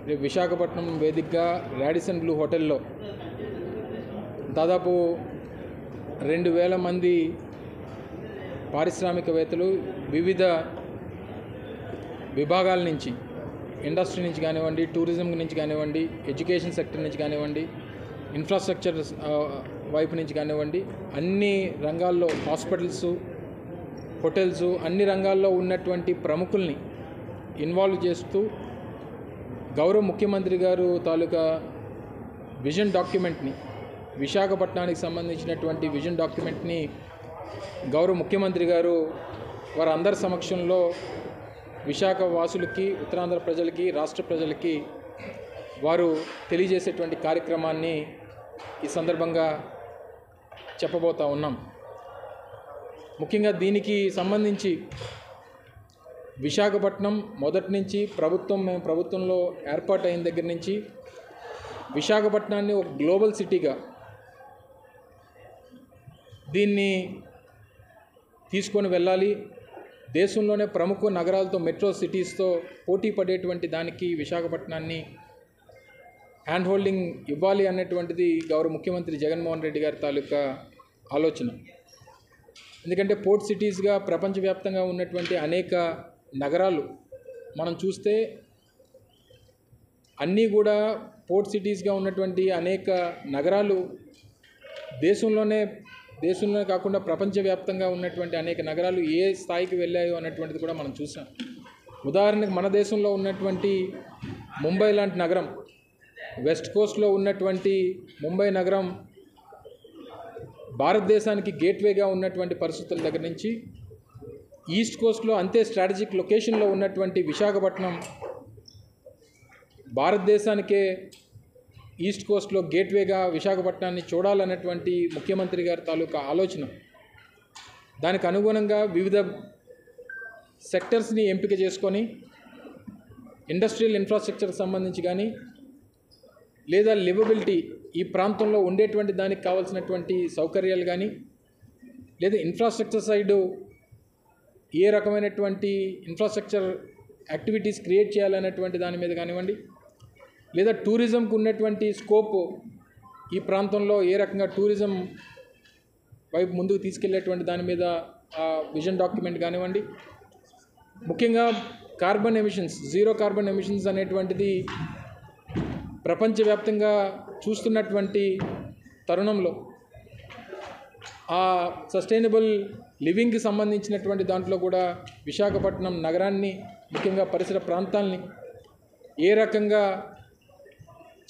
రేపు విశాఖపట్నం వేదికగా Radisson Blu హోటల్లో దాదాపు 2000 మంది పారిశ్రామికవేత్తలు వివిధ విభాగాల నుంచి, ఇండస్ట్రీ నుంచి కానివ్వండి, టూరిజం నుంచి కానివ్వండి, ఎడ్యుకేషన్ సెక్టర్ నుంచి కానివ్వండి, ఇన్ఫ్రాస్ట్రక్చర్ వైపు నుంచి కానివ్వండి, అన్ని రంగాల్లో, హాస్పిటల్స్, హోటల్స్, అన్ని రంగాల్లో ఉన్నటువంటి ప్రముఖుల్ని ఇన్వాల్వ్ చేస్తూ గౌరవ ముఖ్యమంత్రి గారు తాలూకా విజన్ డాక్యుమెంట్ని, విశాఖపట్నానికి సంబంధించినటువంటి విజన్ డాక్యుమెంట్ని గౌరవ ముఖ్యమంత్రి గారు వారందరి సమక్షంలో విశాఖ వాసులకి, ఉత్తరాంధ్ర ప్రజలకి, రాష్ట్ర ప్రజలకి వారు తెలియజేసేటువంటి కార్యక్రమాన్ని ఈ సందర్భంగా చెప్పబోతా ఉన్నాం. ముఖ్యంగా దీనికి సంబంధించి విశాఖపట్నం మొదటి నుంచి మేము ప్రభుత్వంలో ఏర్పాటు అయిన దగ్గర నుంచి విశాఖపట్నాన్ని ఒక గ్లోబల్ సిటీగా దీన్ని తీసుకొని వెళ్ళాలి, దేశంలోనే ప్రముఖ నగరాలతో, మెట్రో సిటీస్తో పోటీ పడేటువంటి దానికి విశాఖపట్నాన్ని హ్యాండ్ హోల్డింగ్ ఇవ్వాలి అన్నటువంటిది గౌరవ ముఖ్యమంత్రి జగన్మోహన్ రెడ్డి గారి తాలూకా ఆలోచన. ఎందుకంటే పోర్ట్ సిటీస్గా ప్రపంచవ్యాప్తంగా ఉన్నటువంటి అనేక నగరాలు మనం చూస్తే అన్నీ కూడా పోర్ట్ సిటీస్గా ఉన్నటువంటి అనేక నగరాలు దేశంలోనే కాకుండా ప్రపంచవ్యాప్తంగా ఉన్నటువంటి అనేక నగరాలు ఏ స్థాయికి వెళ్ళాయో అన్నటువంటిది కూడా మనం చూసాం. ఉదాహరణకు మన దేశంలో ఉన్నటువంటి ముంబై లాంటి నగరం, వెస్ట్ కోస్ట్లో ఉన్నటువంటి ముంబై నగరం భారతదేశానికి గేట్వేగా ఉన్నటువంటి పరిస్థితుల దగ్గర నుంచి ఈస్ట్ కోస్ట్లో అంతే స్ట్రాటజిక్ లొకేషన్లో ఉన్నటువంటి విశాఖపట్నం భారతదేశానికే ఈస్ట్ కోస్ట్లో గేట్వేగా విశాఖపట్నాన్ని చూడాలన్నటువంటి ముఖ్యమంత్రి గారి తాలూకా ఆలోచన. దానికి అనుగుణంగా వివిధ సెక్టర్స్ని ఎంపిక చేసుకొని ఇండస్ట్రియల్ ఇన్ఫ్రాస్ట్రక్చర్కి సంబంధించి కానీ, లేదా లివబిలిటీ, ఈ ప్రాంతంలో ఉండేటువంటి దానికి కావాల్సినటువంటి సౌకర్యాలు కానీ, లేదా ఇన్ఫ్రాస్ట్రక్చర్ సైడు ఏ రకమైనటువంటి ఇన్ఫ్రాస్ట్రక్చర్ యాక్టివిటీస్ క్రియేట్ చేయాలనేటువంటి దాని మీద కానివ్వండి, లేదా టూరిజంకు ఉన్నటువంటి స్కోప్, ఈ ప్రాంతంలో ఏ రకంగా టూరిజం వైపు ముందుకు తీసుకెళ్లేటువంటి దాని మీద విజన్ డాక్యుమెంట్ కానివ్వండి, ముఖ్యంగా carbon emissions, zero carbon emissions అనేటువంటిది ప్రపంచవ్యాప్తంగా చూస్తున్నటువంటి తరుణంలో ఆ సస్టైనబుల్ లివింగ్కి సంబంధించినటువంటి దాంట్లో కూడా విశాఖపట్నం నగరాన్ని, ముఖ్యంగా పరిసర ప్రాంతాలని ఏ రకంగా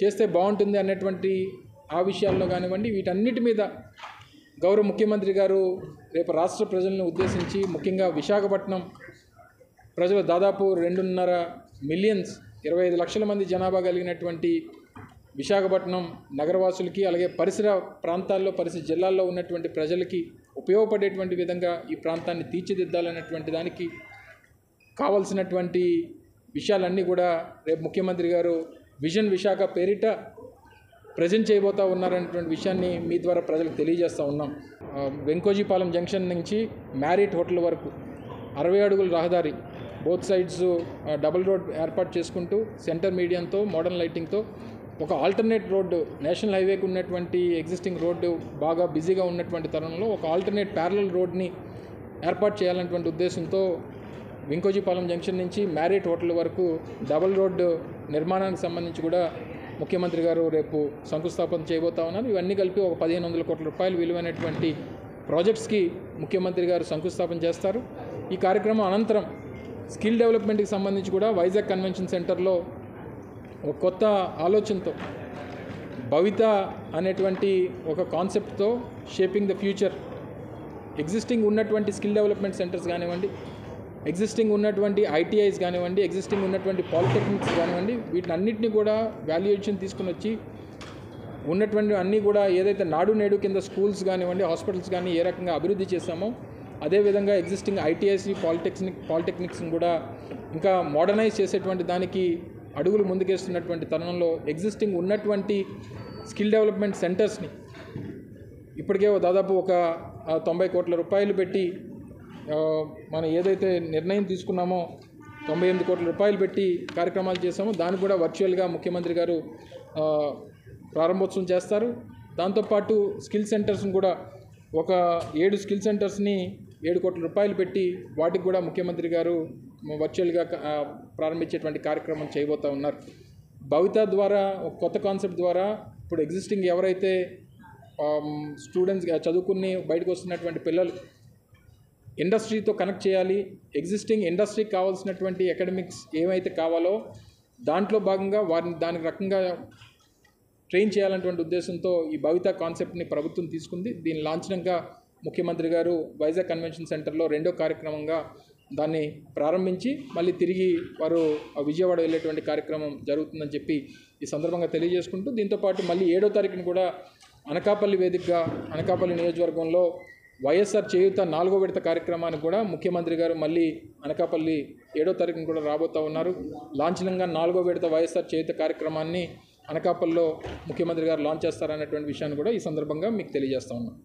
చేస్తే బాగుంటుంది అన్నటువంటి ఆ విషయాల్లో కానివ్వండి, వీటన్నిటి మీద గౌరవ ముఖ్యమంత్రి గారు రేపు రాష్ట్ర ప్రజలను ఉద్దేశించి, ముఖ్యంగా విశాఖపట్నం ప్రజలు దాదాపు 2.5 మిలియన్స్, 25 లక్షల మంది జనాభా కలిగినటువంటి విశాఖపట్నం నగరవాసులకి, అలాగే పరిసర ప్రాంతాల్లో, పరిసర జిల్లాల్లో ఉన్నటువంటి ప్రజలకి ఉపయోగపడేటువంటి విధంగా ఈ ప్రాంతాన్ని తీర్చిదిద్దాలన్నటువంటి దానికి కావాల్సినటువంటి విషయాలన్నీ కూడా రేపు ముఖ్యమంత్రి గారు విజన్ విశాఖ పేరిట ప్రజెంట్ చేయబోతూ ఉన్నారనేటువంటి విషయాన్ని మీ ద్వారా ప్రజలకు తెలియజేస్తూ ఉన్నాం. వెంకోజీపాలెం జంక్షన్ నుంచి మ్యారిట్ హోటల్ వరకు 60 అడుగుల రహదారి, బోత్ సైడ్స్ డబుల్ రోడ్ ఏర్పాటు చేసుకుంటూ సెంటర్ మీడియంతో, మోడర్న్ లైటింగ్తో ఒక ఆల్టర్నేట్ రోడ్డు, నేషనల్ హైవేకి ఉన్నటువంటి ఎగ్జిస్టింగ్ రోడ్డు బాగా బిజీగా ఉన్నటువంటి తరుణంలో ఒక ఆల్టర్నేట్ ప్యారలల్ రోడ్ని ఏర్పాటు చేయాలన్నటువంటి ఉద్దేశంతో వెంకోజీపాలెం జంక్షన్ నుంచి మ్యారిట్ హోటల్ వరకు డబుల్ రోడ్డు నిర్మాణానికి సంబంధించి కూడా ముఖ్యమంత్రి గారు రేపు శంకుస్థాపన చేయబోతా ఉన్నారు. ఇవన్నీ కలిపి ఒక 1500 కోట్ల రూపాయలు విలువైనటువంటి ప్రాజెక్ట్స్కి ముఖ్యమంత్రి గారు శంకుస్థాపన చేస్తారు. ఈ కార్యక్రమం అనంతరం స్కిల్ డెవలప్మెంట్కి సంబంధించి కూడా వైజాగ్ కన్వెన్షన్ సెంటర్లో ఒక కొత్త ఆలోచనతో, భవిత అనేటువంటి ఒక కాన్సెప్ట్తో షేపింగ్ ద ఫ్యూచర్, ఎగ్జిస్టింగ్ ఉన్నటువంటి స్కిల్ డెవలప్మెంట్ సెంటర్స్ కానివ్వండి, ఎగ్జిస్టింగ్ ఉన్నటువంటి ఐటీఐస్ కానివ్వండి, ఎగ్జిస్టింగ్ ఉన్నటువంటి పాలిటెక్నిక్స్ కానివ్వండి, వీటినన్నింటినీ కూడా వాల్యుయేషన్ తీసుకుని వచ్చి ఉన్నటువంటి అన్నీ కూడా ఏదైతే నాడు నేడు కింద స్కూల్స్ కానివ్వండి, హాస్పిటల్స్ కానీ ఏ రకంగా అభివృద్ధి చేశామో అదేవిధంగా ఎగ్జిస్టింగ్ ఐటీఐస్, పాలిటెక్నిక్స్ని కూడా ఇంకా మోడర్నైజ్ చేసేటువంటి దానికి అడుగులు ముందుకేస్తున్నటువంటి తరుణంలో ఎగ్జిస్టింగ్ ఉన్నటువంటి స్కిల్ డెవలప్మెంట్ సెంటర్స్ని ఇప్పటికే దాదాపు ఒక 90 కోట్ల రూపాయలు పెట్టి మనం ఏదైతే నిర్ణయం తీసుకున్నామో 98 కోట్ల రూపాయలు పెట్టి కార్యక్రమాలు చేశాము. దాన్ని కూడా వర్చువల్గా ముఖ్యమంత్రి గారు ప్రారంభోత్సవం చేస్తారు. దాంతోపాటు స్కిల్ సెంటర్స్ని కూడా ఒక 7 స్కిల్ సెంటర్స్ని 7 కోట్ల రూపాయలు పెట్టి వాటికి కూడా ముఖ్యమంత్రి గారు వర్చువల్గా ప్రారంభించేటువంటి కార్యక్రమం చేయబోతూ ఉన్నారు. భవిత ద్వారా ఒక కొత్త కాన్సెప్ట్ ద్వారా ఇప్పుడు ఎగ్జిస్టింగ్ ఎవరైతే స్టూడెంట్స్ చదువుకుని బయటకు వస్తున్నటువంటి పిల్లలు ఇండస్ట్రీతో కనెక్ట్ చేయాలి, ఎగ్జిస్టింగ్ ఇండస్ట్రీకి కావాల్సినటువంటి అకాడమిక్స్ ఏమైతే కావాలో దాంట్లో భాగంగా వారిని దానికి రకంగా ట్రైన్ చేయాలన్నటువంటి ఉద్దేశంతో ఈ భవిత కాన్సెప్ట్ని ప్రభుత్వం తీసుకుంది. దీని లాంఛనంగా ముఖ్యమంత్రి గారు వైజాగ్ కన్వెన్షన్ సెంటర్లో 2వ కార్యక్రమంగా దాన్ని ప్రారంభించి మళ్ళీ తిరిగి వారు విజయవాడ వెళ్ళేటువంటి కార్యక్రమం జరుగుతుందని చెప్పి ఈ సందర్భంగా తెలియజేసుకుంటూ, దీంతోపాటు మళ్ళీ 7వ తారీఖున కూడా అనకాపల్లి వేదికగా అనకాపల్లి నియోజకవర్గంలో వైఎస్ఆర్ చేయూత 4వ విడత కార్యక్రమానికి కూడా ముఖ్యమంత్రి గారు మళ్ళీ అనకాపల్లి 7వ తారీఖున కూడా రాబోతూ ఉన్నారు. లాంఛనంగా 4వ విడత వైఎస్ఆర్ చేయూత కార్యక్రమాన్ని అనకాపల్లిలో ముఖ్యమంత్రి గారు లాంచ్ చేస్తారనేటువంటి విషయాన్ని కూడా ఈ సందర్భంగా మీకు తెలియజేస్తా ఉన్నాం.